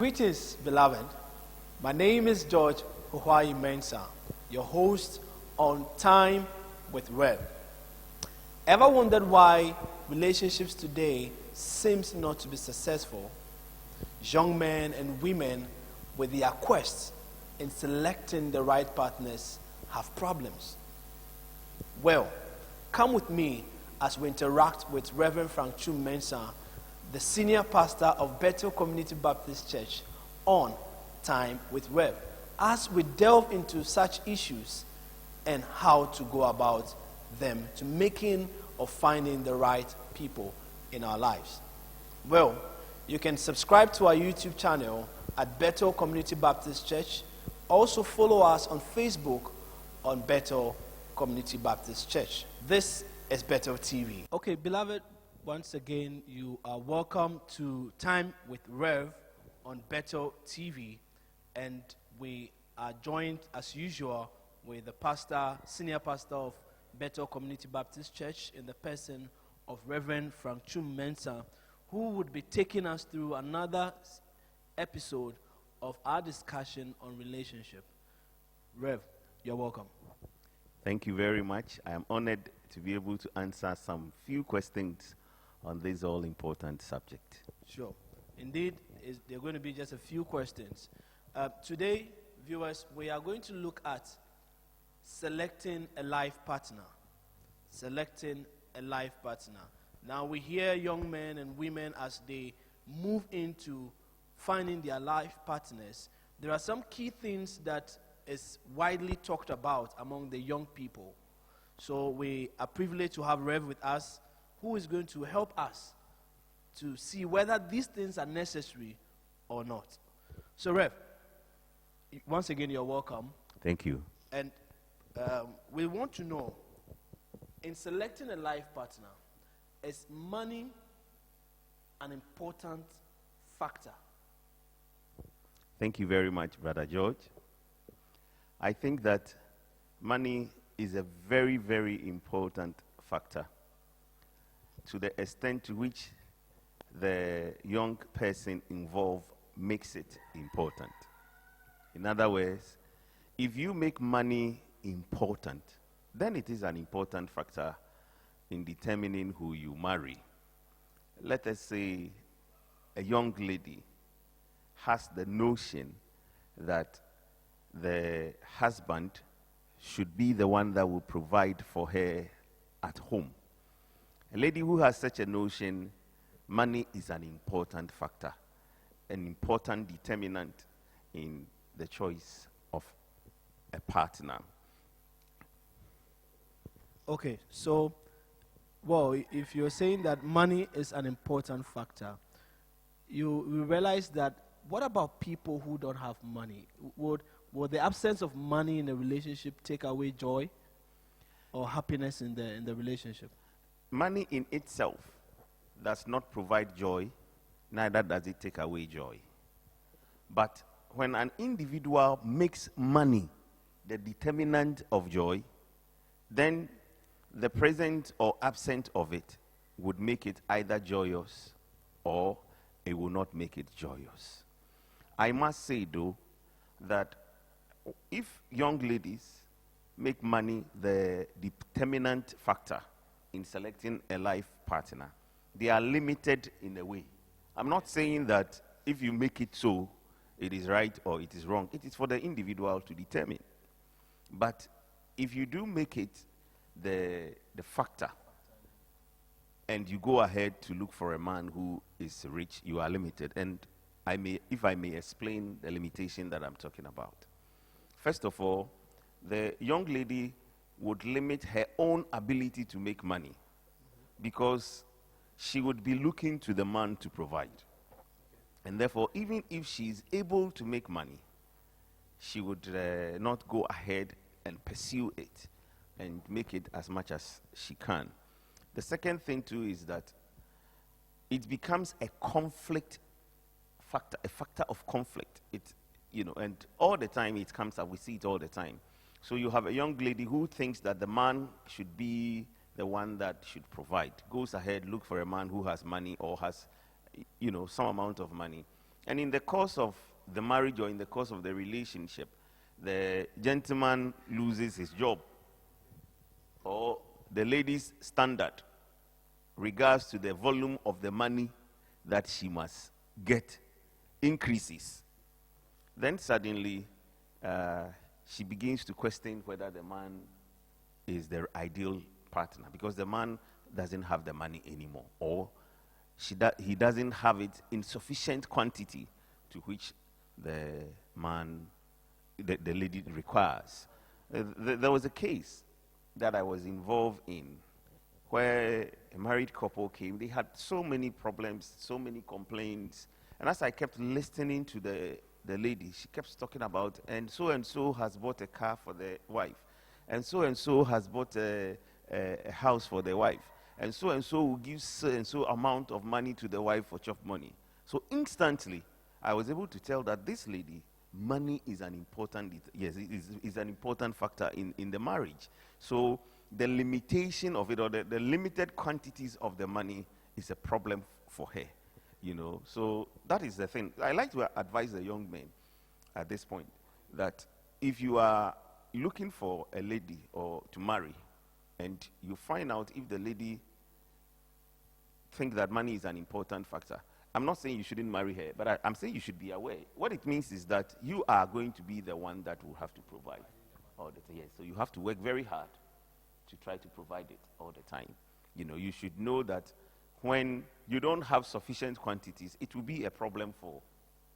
Greetings, beloved. My name is George Twum-Mensah, your host on Time with Rev. Ever wondered why relationships today seems not to be successful? Young men and women with their quest in selecting the right partners have problems. Well, come with me as we interact with Reverend Twum-Mensah, the senior pastor of Bethel Community Baptist Church, on Time with Rev, as we delve into such issues and how to go about them to making or finding the right people in our lives. Well, you can subscribe to our YouTube channel at Bethel Community Baptist Church. Also follow us on Facebook on Bethel Community Baptist Church. This is Bethel TV. Okay, beloved, once again, you are welcome to Time with Rev on Bethel TV, and we are joined, as usual, with the pastor, senior pastor of Bethel Community Baptist Church, in the person of Reverend Twum-Mensah, who would be taking us through another episode of our discussion on relationship. Rev, you're welcome. Thank you very much. I am honored to be able to answer some few questions on this all-important subject. Sure. Indeed, there are going to be just a few questions. Today, viewers, we are going to look at selecting a life partner. Selecting a life partner. Now, we hear young men and women as they move into finding their life partners. There are some key things that is widely talked about among the young people. So we are privileged to have Rev with us, who is going to help us to see whether these things are necessary or not. So Rev, once again, you're welcome. Thank you. And we want to know, in selecting a life partner, is money an important factor? Thank you very much, Brother George. I think that money is a very, very important factor to the extent to which the young person involved makes it important. In other words, if you make money important, then it is an important factor in determining who you marry. Let us say a young lady has the notion that the husband should be the one that will provide for her at home. A lady who has such a notion, money is an important factor, an important determinant in the choice of a partner. Okay, so, well, if you're saying that money is an important factor, you realize that what about people who don't have money? Would the absence of money in a relationship take away joy or happiness in the relationship? Money in itself does not provide joy, neither does it take away joy. But when an individual makes money the determinant of joy, then the presence or absence of it would make it either joyous or it will not make it joyous. I must say, though, that if young ladies make money the determinant factor in selecting a life partner, they are limited in a way. I'm not saying that if you make it so, it is right or it is wrong. It is for the individual to determine. But if you do make it the factor, and you go ahead to look for a man who is rich, you are limited. And if I may explain the limitation that I'm talking about. First of all, the young lady would limit her own ability to make money because she would be looking to the man to provide. And therefore, even if she is able to make money, she would not go ahead and pursue it and make it as much as she can. The second thing, too, is that it becomes a conflict factor, a factor of conflict. And all the time it comes up, we see it all the time. So you have a young lady who thinks that the man should be the one that should provide, goes ahead, look for a man who has money or has, some amount of money. And in the course of the marriage or in the course of the relationship, the gentleman loses his job, or the lady's standard regards to the volume of the money that she must get increases. Then suddenly she begins to question whether the man is their ideal partner, because the man doesn't have the money anymore, or he doesn't have it in sufficient quantity to which the lady requires. There was a case that I was involved in where a married couple came. They had so many problems, so many complaints. And as I kept listening to the lady, she kept talking about, and so has bought a car for the wife, and so has bought a house for the wife, and so will give so amount of money to the wife for chop money. So instantly, I was able to tell that this lady, money is an important, is an important factor in the marriage. So the limitation of it, or the limited quantities of the money, is a problem for her. So that is the thing. I like to advise the young men at this point that if you are looking for a lady or to marry, and you find out if the lady thinks that money is an important factor, I'm not saying you shouldn't marry her, but I'm saying you should be aware. What it means is that you are going to be the one that will have to provide all the time. Yes, so you have to work very hard to try to provide it all the time. You should know that when you don't have sufficient quantities, it will be a problem for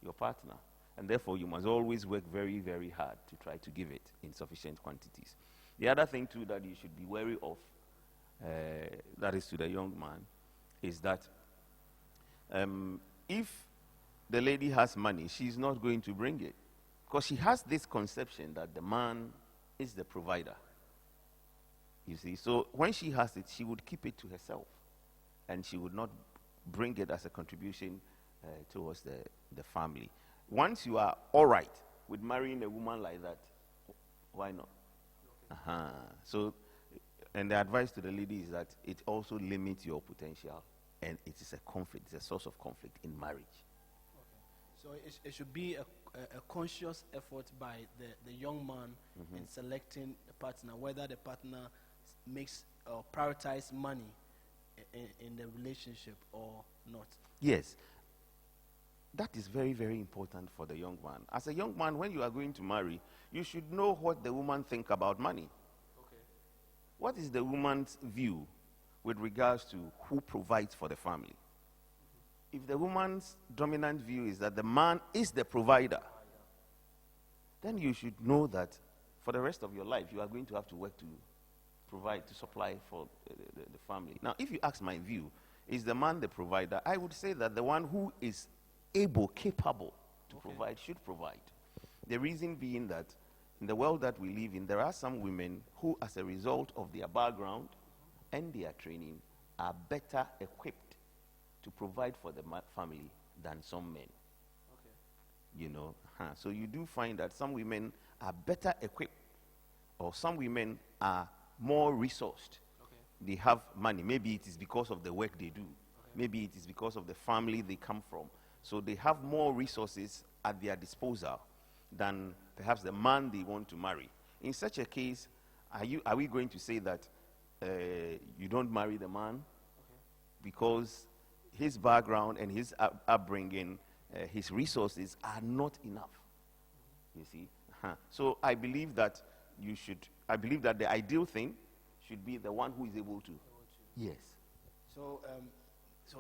your partner. And therefore, you must always work very, very hard to try to give it in sufficient quantities. The other thing, too, that you should be wary of, that is to the young man, is that if the lady has money, she's not going to bring it. Because she has this conception that the man is the provider. You see, so when she has it, she would keep it to herself. And she would not bring it as a contribution towards the family. Once you are all right with marrying a woman like that, why not? So, and the advice to the lady is that it also limits your potential, and it is a conflict, it's a source of conflict in marriage. So it should be a conscious effort by the young man in selecting the partner, whether the partner makes or prioritize money in the relationship or not. Yes. That is very, very important for the young man. As a young man, when you are going to marry, you should know what the woman thinks about money. Okay. What is the woman's view with regards to who provides for the family? If the woman's dominant view is that the man is the provider, then you should know that for the rest of your life, you are going to have to work to provide, to supply for the family. Now, if you ask my view, is the man the provider? I would say that the one who is able, capable to provide, should provide. The reason being that in the world that we live in, there are some women who, as a result of their background and their training, are better equipped to provide for the family than some men. So you do find that some women are better equipped, or some women are more resourced. They have money. Maybe it is because of the work they do. Maybe it is because of the family they come from. So they have more resources at their disposal than perhaps the man they want to marry. In such a case, are we going to say that you don't marry the man because his background and his upbringing, his resources are not enough? You see? So I believe that the ideal thing should be the one who is able to. Yes. So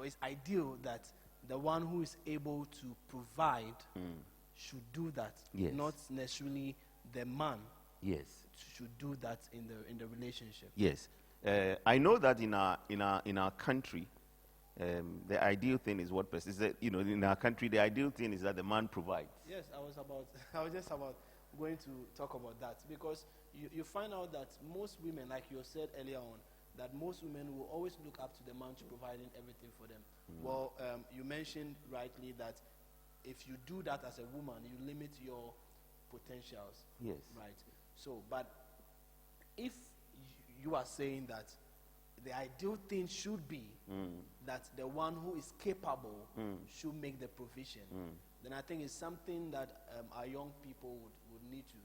it's ideal that the one who is able to provide should do that. Yes. Not necessarily the man. Yes. Should do that in the relationship. Yes. I know that in our country, the ideal thing is what person said. In our country, the ideal thing is that the man provides. Yes, I was just about going to talk about that, because you find out that most women, like you said earlier on, that most women will always look up to the man to providing everything for them. Well, you mentioned rightly that if you do that as a woman, you limit your potentials. Yes. Right. So, but if you are saying that the ideal thing should be that the one who is capable should make the provision, then I think it's something that our young people would need to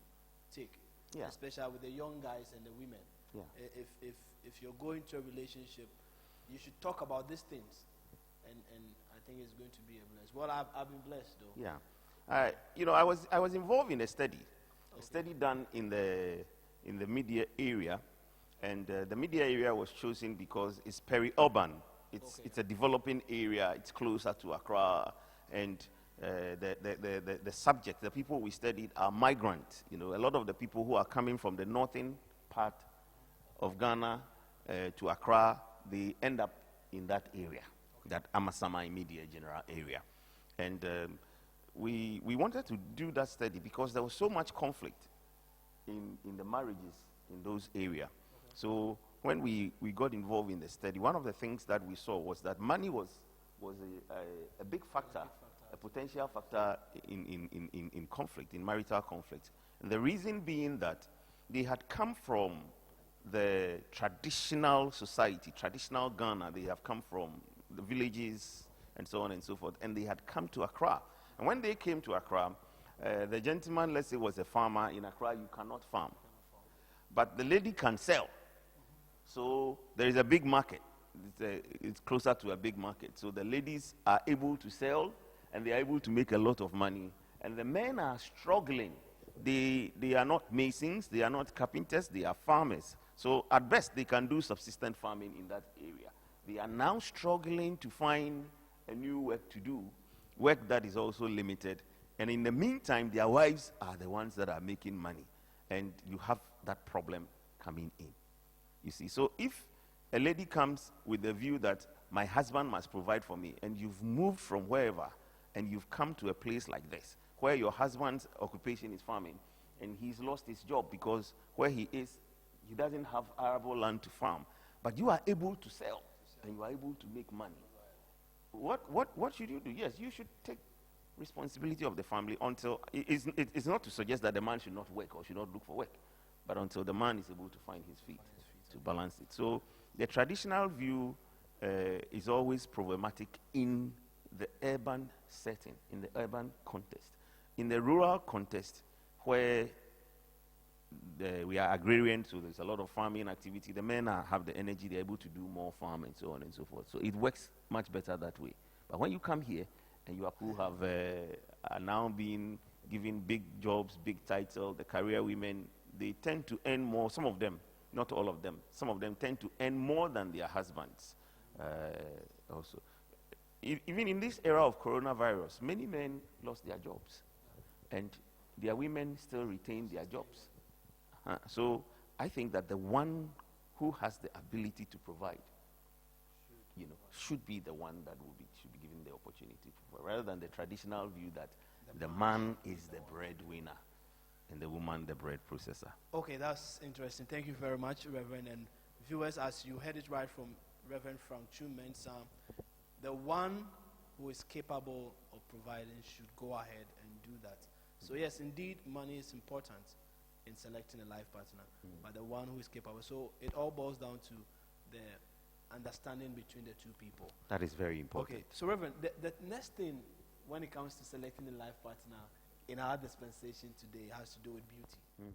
take, Yeah. especially with the young guys and the women. Yeah. If you're going to a relationship, you should talk about these things, and I think it's going to be a bless. Well, I've been blessed though. Yeah. I was involved in a study done in the media area, and the media area was chosen because it's peri-urban. It's a developing area. It's closer to Accra, and the subject, the people we studied are migrants. A lot of the people who are coming from the northern part of Ghana to Accra, they end up in that area, that Amasama immediate general area. And we wanted to do that study because there was so much conflict in the marriages in those areas. So when we got involved in the study, one of the things that we saw was that money was a big factor, a potential factor in conflict, in marital conflict. And the reason being that they had come from the traditional society, traditional Ghana. They have come from the villages and so on and so forth, and they had come to Accra. And when they came to Accra, the gentleman, let's say, was a farmer. In Accra, you cannot farm. But the lady can sell. So there is a big market. It's closer to a big market. So the ladies are able to sell, and they are able to make a lot of money. And the men are struggling. They are not masons, they are not carpenters, they are farmers. So at best, they can do subsistence farming in that area. They are now struggling to find a new work to do, work that is also limited. And in the meantime, their wives are the ones that are making money. And you have that problem coming in. You see, so if a lady comes with the view that my husband must provide for me, and you've moved from wherever, and you've come to a place like this, where your husband's occupation is farming, and he's lost his job because where he is, he doesn't have arable land to farm, but you are able to sell, and you are able to make money. What should you do? Yes, you should take responsibility of the family until, it's not to suggest that the man should not work or should not look for work, but until the man is able to find his feet to balance it. So the traditional view is always problematic in the urban setting, in the urban context. In the rural context, where we are agrarian, so there's a lot of farming activity, the men have the energy, they're able to do more farm and so on and so forth. So it works much better that way. But when you come here, and you who have are now being given big jobs, big title, the career women, they tend to earn more. Some of them, not all of them, some of them tend to earn more than their husbands also. Even in this era of coronavirus, many men lost their jobs, and their women still retain their jobs. So I think that the one who has the ability to provide, should be the one that should be given the opportunity, rather than the traditional view that the man is the breadwinner and the woman the bread processor. Okay, that's interesting. Thank you very much, Reverend. And viewers, as you heard it right from Reverend from Twum-Mensah, the one who is capable of providing should go ahead and do that. So yes, indeed, money is important in selecting a life partner, but the one who is capable. So it all boils down to the understanding between the two people. That is very important. Okay, so Reverend, the next thing when it comes to selecting a life partner in our dispensation today has to do with beauty.